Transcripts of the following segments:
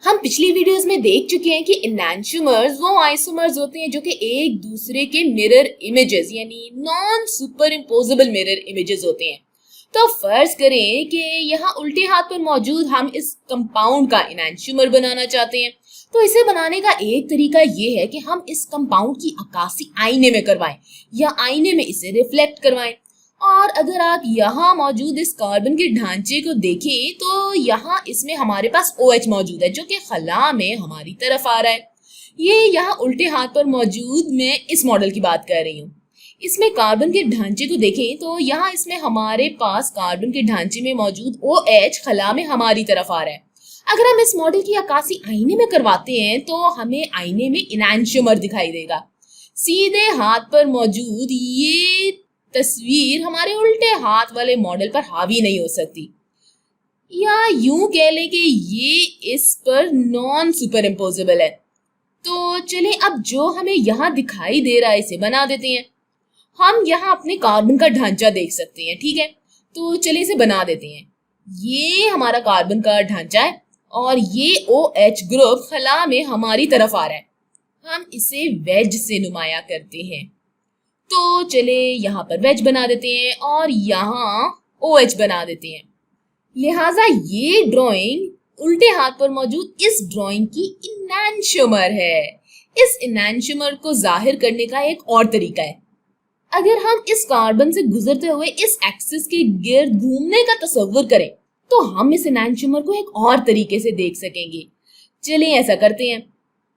हम पिछली वीडियोस में देख चुके हैं कि एनैंटियोमर्स वो आइसोमर्स होते हैं जो कि एक दूसरे के मिरर इमेजेस यानी non super imposable mirror images होते हैं। तो फर्ज करें कि यहाँ उल्टे हाथ पर मौजूद हम इस कंपाउंड का एनैंटियोमर बनाना चाहते हैं। तो इसे बनाने का एक तरीका ये है कि हम इस कंपाउंड की अक्कासी आईने में करवाएं या आईने में इसे रिफ्लेक्ट करवाएं। और अगर आप यहाँ मौजूद इस कार्बन के ढांचे को देखें तो यहाँ इसमें हमारे पास OH मौजूद है जो कि खला में हमारी तरफ आ रहा है। ये यहाँ उल्टे हाथ पर मौजूद मैं इस मॉडल की बात कर रही हूँ। इसमें कार्बन के ढांचे को देखें तो यहाँ इसमें हमारे पास कार्बन के ढांचे में मौजूद OH खला में हमारी तरफ आ रहा है। अगर हम इस मॉडल की अक्कासी आईने में करवाते हैं तो हमें आईने में एनैंटियोमर दिखाई देगा। सीधे हाथ पर मौजूद ये तस्वीर हमारे उल्टे हाथ वाले मॉडल पर हावी नहीं हो सकती, या यूं कह लें कि ये इस पर नॉन सुपर इम्पोजेबल है। तो चलें अब जो हमें यहाँ दिखाई दे रहा है इसे बना देते हैं। हम यहाँ अपने कार्बन का ढांचा देख सकते हैं, ठीक है। तो चलिए इसे बना देते हैं। ये हमारा कार्बन का ढांचा है और ये OH ग्रुप खला में हमारी तरफ आ रहा है। हम इसे वेज से नुमाया करते हैं। तो चले यहाँ पर वेज बना देते हैं और यहाँ OH बना देते हैं। लिहाजा ये ड्राइंग उल्टे हाथ पर मौजूद इस ड्राइंग की एनैंटियोमर है। इस एनैंटियोमर को जाहिर करने का एक और तरीका है। अगर हम इस कार्बन से गुजरते हुए इस एक्सिस के गिर्द घूमने का तस्वीर करें तो हम इस एनैंटियोमर को एक और तरीके से देख सकेंगे। चलिए ऐसा करते हैं।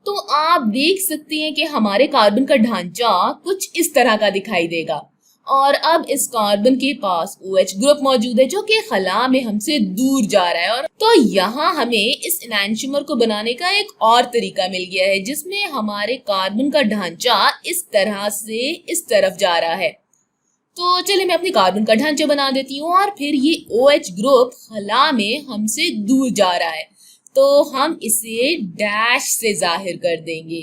तो आप देख सकते हैं कि हमारे कार्बन का ढांचा कुछ इस तरह का दिखाई देगा और अब इस कार्बन के पास OH ग्रुप मौजूद है जो कि खला में हमसे दूर जा रहा है। और तो यहाँ हमें इस एनैंटियोमर को बनाने का एक और तरीका मिल गया है जिसमें हमारे कार्बन का ढांचा इस तरह से इस तरफ जा रहा है। तो चलिए मैं अपनी कार्बन का ढांचा बना देती हूँ और फिर ये OH ग्रुप खला में हमसे दूर जा रहा है तो हम इसे डैश से जाहिर कर देंगे।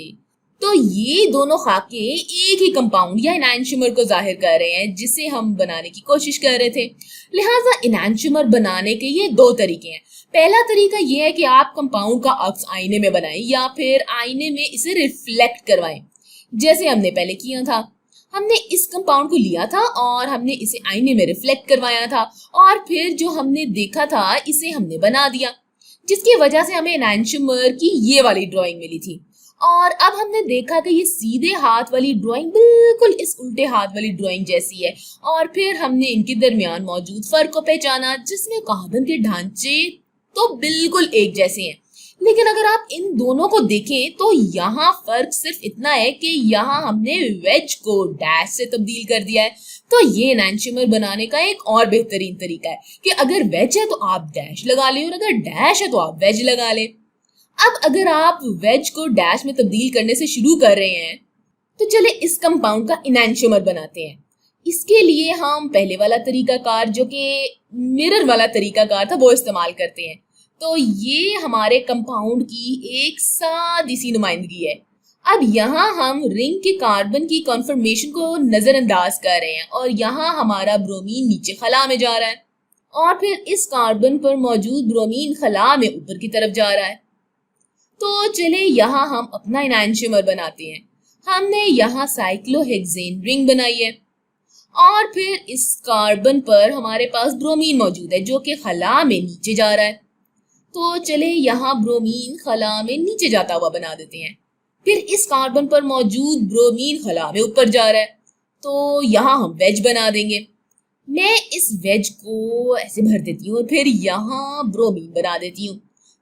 तो ये दोनों खाके एक ही कंपाउंड या एनैंटियोमर को जाहिर कर रहे हैं जिसे हम बनाने की कोशिश कर रहे थे। लिहाजा एनैंटियोमर बनाने के ये दो तरीके हैं। पहला तरीका ये है कि आप कंपाउंड का अक्स आईने में बनाएं या फिर आईने में इसे रिफ्लेक्ट करवाएं, जैसे हमने पहले किया था। हमने इस कंपाउंड को लिया था और हमने इसे आईने में रिफ्लेक्ट करवाया था और फिर जो हमने देखा था इसे हमने बना दिया, जिसकी वजह से हमें एनैंटियोमर की ये वाली ड्राइंग मिली थी। और अब हमने देखा कि ये सीधे हाथ वाली ड्राइंग बिल्कुल इस उल्टे हाथ वाली ड्राइंग जैसी है और फिर हमने इनके दरमियान मौजूद फर्क को पहचाना जिसमें कार्बन के ढांचे तो बिल्कुल एक जैसे हैं, लेकिन अगर आप इन दोनों को देखें तो यहाँ फर्क सिर्फ इतना है कि यहाँ हमने वेज को डैश से तब्दील कर दिया है। तो ये एनैंटियोमर बनाने का एक और बेहतरीन तरीका है कि अगर वेज है तो आप डैश लगा लें और अगर डैश है तो आप वेज लगा लें। अब अगर आप वेज को डैश में तब्दील करने से शुरू कर रहे हैं तो चले इस कंपाउंड का एनैंटियोमर बनाते हैं। इसके लिए हम पहले वाला तरीकाकार जो कि मिरर वाला तरीकाकार था वो इस्तेमाल करते हैं। तो ये हमारे कंपाउंड की एक सादी सी नुमाइंदगी है। अब यहाँ हम रिंग के कार्बन की कॉन्फर्मेशन को नजरअंदाज कर रहे हैं और यहाँ हमारा ब्रोमीन नीचे खला में जा रहा है और फिर इस कार्बन पर मौजूद ब्रोमीन खला में ऊपर की तरफ जा रहा है। तो चले यहाँ हम अपना एनैंटियोमर बनाते हैं। हमने यहाँ साइक्लोहेक्सेन रिंग बनाई है और फिर इस कार्बन पर हमारे पास ब्रोमीन मौजूद है जो कि खला में नीचे जा रहा है। तो चले यहाँ ब्रोमीन खला में नीचे जाता हुआ बना देते हैं। फिर इस कार्बन पर मौजूद ब्रोमीन खला में ऊपर जा रहा है तो यहाँ हम वेज बना देंगे। मैं इस वेज को ऐसे भर देती हूँ और फिर यहाँ ब्रोमीन बना देती हूँ।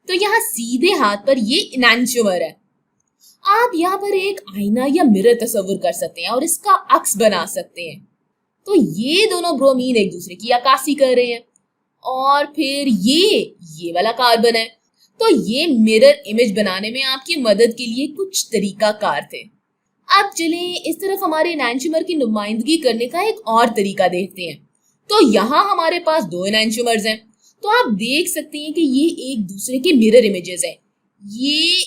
तो यहाँ सीधे हाथ पर ये एनैंटियोमर है। आप यहाँ पर एक आईना या मिरर तस्वीर कर सकते हैं और इसका अक्स बना सकते हैं। तो ये दोनों ब्रोमीन एक दूसरे की अक्कासी कर रहे हैं और फिर ये वाला कार्बन है। तो ये मिरर इमेज बनाने में आपकी मदद के लिए कुछ तरीकाकार थे। अब चलें इस तरफ हमारे एनैंटियोमर की नुमाइंदगी करने का एक और तरीका देखते हैं। तो यहाँ हमारे पास दो एनैंटियोमर्स हैं। तो आप देख सकते हैं कि ये एक दूसरे के मिरर इमेजेस हैं। ये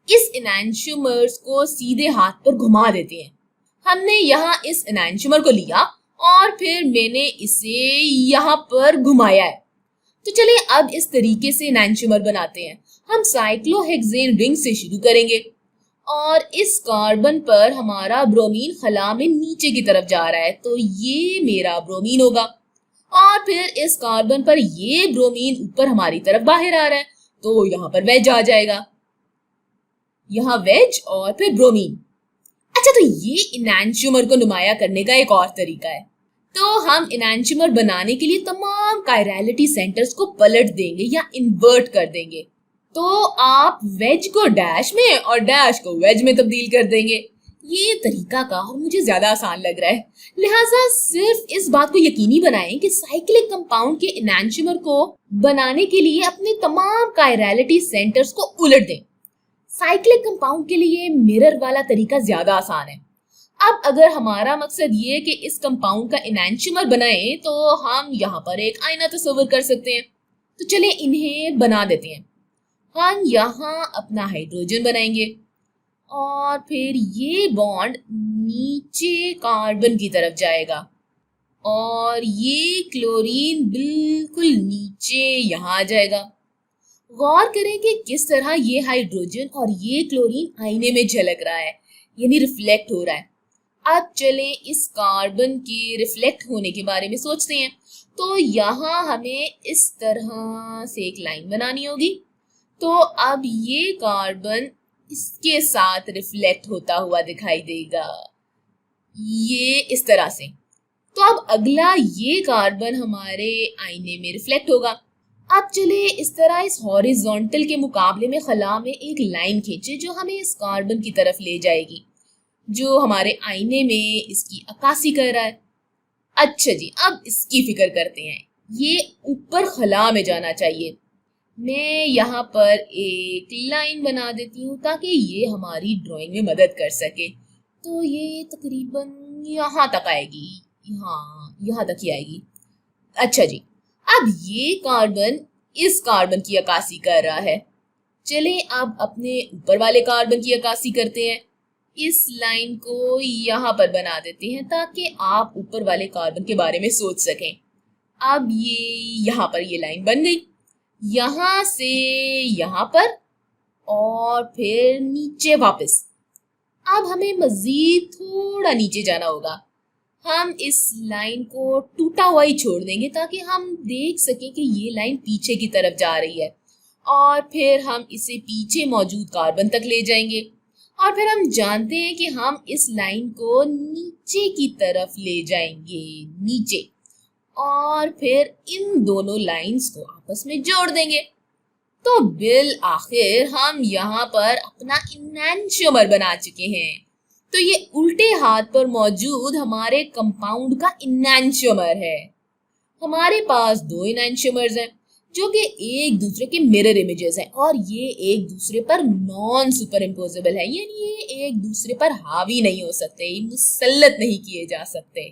इस एनैंटियोमर्स को सीधे हाथ पर घुमा देते हैं। हमने यहाँ इस एनैंटियोमर को लिया और फिर मैंने इसे यहाँ पर घुमाया है। तो चलिए अब इस तरीके से एनैंटियोमर बनाते हैं। हम साइक्लोहेक्सेन रिंग से शुरू करेंगे और इस कार्बन पर हमारा ब्रोमीन खला में नीचे की तरफ जा रहा है, तो ये मेरा ब्रोमीन होगा। और फिर इस कार्बन पर ये ब्रोमीन ऊपर हमारी तरफ बाहर आ रहा है, तो यहाँ पर वेज आ जाएगा, यहाँ वेज और फिर ब्रोमीन। अच्छा, तो ये इनैंशियोमर को नुमाया करने का एक और तरीका है। तो हम इनैंशियोमर बनाने के लिए तमाम कायरलिटी सेंटर्स को पलट देंगे या इन्वर्ट कर देंगे। तो आप वेज को डैश में और डैश को वेज में तब्दील कर देंगे। ये तरीका कार मुझे ज्यादा आसान लग रहा है, लिहाजा सिर्फ इस बात को यकीनी बनाएं कि साइक्लिक कंपाउंड के इनैंशियोमर को बनाने के लिए अपने तमाम कायरलिटी सेंटर्स को उलट दें। साइक्लिक कंपाउंड के लिए मिरर वाला तरीका ज्यादा आसान है। अब अगर हमारा मकसद ये कि इस कंपाउंड का इनैंशियोमर बनाएं, तो हम यहाँ पर एक आईना तस्वीर कर सकते हैं। तो चले इन्हें बना देते हैं। हम यहाँ अपना हाइड्रोजन बनाएंगे और फिर ये बॉन्ड नीचे कार्बन की तरफ जाएगा और ये क्लोरीन बिल्कुल नीचे यहाँ आ जाएगा। गौर करें कि किस तरह ये हाइड्रोजन और ये क्लोरीन आईने में झलक रहा है, यानी रिफ्लेक्ट हो रहा है। अब चलें इस कार्बन के रिफ्लेक्ट होने के बारे में सोचते हैं। तो यहाँ हमें इस तरह से एक लाइन बनानी होगी। तो अब ये कार्बन इसके साथ रिफ्लेक्ट होता हुआ दिखाई देगा, ये इस तरह से। तो अब अगला ये कार्बन हमारे आईने में रिफ्लेक्ट होगा। अब चले इस तरह इस हॉरिजॉन्टल के मुकाबले में खला में एक लाइन खींचे जो हमें इस कार्बन की तरफ ले जाएगी, जो हमारे आईने में इसकी अक्कासी कर रहा है। अच्छा जी, अब इसकी फिक्र करते हैं। ये ऊपर खला में जाना चाहिए। मैं यहाँ पर एक लाइन बना देती हूँ ताकि ये हमारी ड्राइंग में मदद कर सके। तो ये तकरीबन यहाँ तक आएगी, यहाँ तक ही आएगी। अच्छा जी, अब ये कार्बन इस कार्बन की अक्कासी कर रहा है। चले अब अपने ऊपर वाले कार्बन की अक्कासी करते हैं। इस लाइन को यहाँ पर बना देते हैं ताकि आप ऊपर वाले कार्बन के बारे में सोच सकें। अब ये यहाँ पर ये लाइन बन गई, यहाँ से यहाँ पर और फिर नीचे वापस। अब हमें मजीद थोड़ा नीचे जाना होगा। हम इस लाइन को टूटा हुआ ही छोड़ देंगे ताकि हम देख सकें कि ये लाइन पीछे की तरफ जा रही है, और फिर हम इसे पीछे मौजूद कार्बन तक ले जाएंगे। और फिर हम जानते हैं कि हम इस लाइन को नीचे की तरफ ले जाएंगे, नीचे, और फिर इन दोनों लाइंस को आपस में जोड़ देंगे। तो बिल आखिर हम यहाँ पर अपना इनैंशियोमर बना चुके हैं। तो ये उल्टे हाथ पर मौजूद हमारे कंपाउंड का इनैंशियोमर है। हमारे पास दो इनैंशियोमर्स हैं जो कि एक दूसरे के मिरर इमेजेस हैं, और ये एक दूसरे पर नॉन सुपर इम्पोजेबल है, यानी ये एक दूसरे पर हावी नहीं हो सकते, मुसल्लत नहीं किए जा सकते।